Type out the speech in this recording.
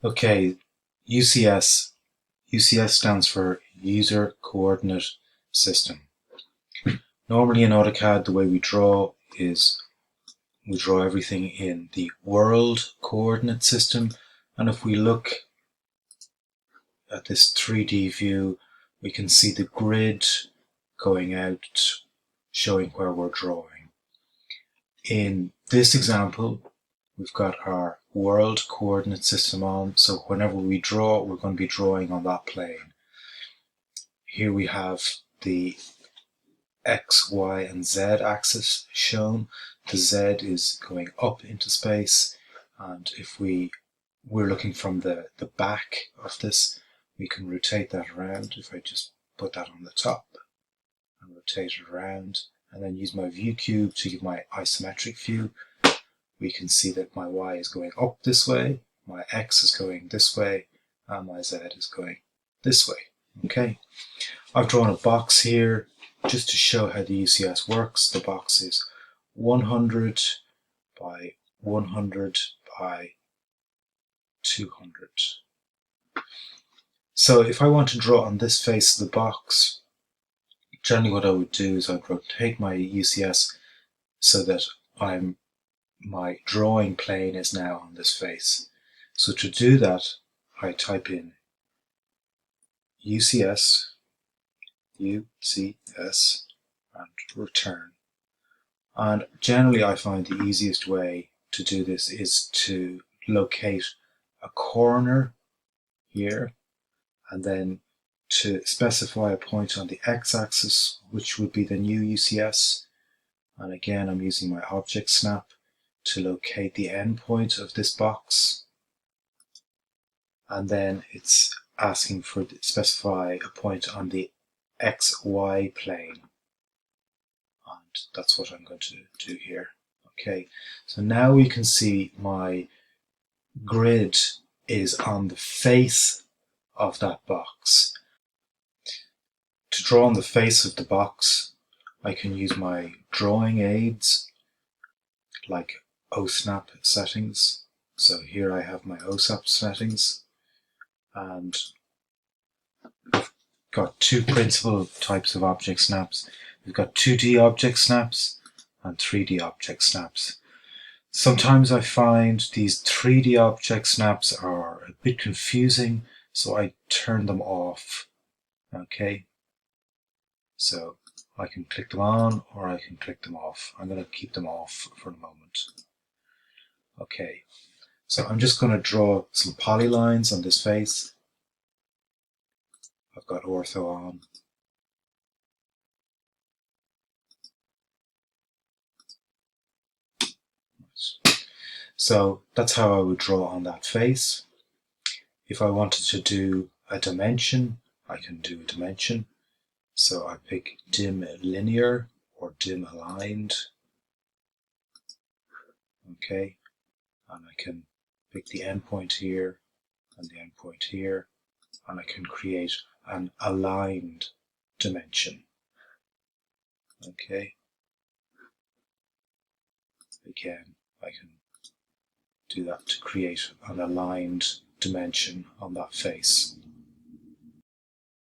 Okay, UCS. UCS stands for User Coordinate System. Normally in Autocad, the way we draw is we draw everything in the world coordinate system. And if we look at this 3D view, we can see the grid going out, showing where we're drawing. In this example, we've got our world coordinate system on, so whenever we draw, we're going to be drawing on that plane. Here we have the X, Y, and Z axis shown. The Z is going up into space, and if we're looking from the back of this, we can rotate that around. If I just put that on the top and rotate it around, and then use my view cube to give my isometric view, we can see that my Y is going up this way, my X is going this way, and my Z is going this way. Okay, I've drawn a box here just to show how the UCS works. The box is 100 by 100 by 200. So if I want to draw on this face of the box, generally what I would do is I'd rotate my UCS so that my drawing plane is now on this face. So to do that, I type in UCS, UCS, and return. And generally I find the easiest way to do this is to locate a corner here, and then to specify a point on the x-axis, which would be the new UCS. And again, I'm using my object snap to locate the endpoint of this box. And then it's asking for specify a point on the XY plane. And that's what I'm going to do here. Okay, so now we can see my grid is on the face of that box. To draw on the face of the box, I can use my drawing aids like OSNAP settings. So here I have my OSNAP settings, and I've got two principal types of object snaps. We've got 2D object snaps and 3D object snaps. Sometimes I find these 3D object snaps are a bit confusing, so I turn them off. Okay, so I can click them on or I can click them off. I'm going to keep them off for the moment. Okay, so I'm just going to draw some polylines on this face. I've got ortho on. So that's how I would draw on that face. If I wanted to do a dimension, I can do a dimension. So I pick dim linear or dim aligned. Okay, and I can pick the endpoint here and the endpoint here, and I can create an aligned dimension. Okay, again, I can do that to create an aligned dimension on that face.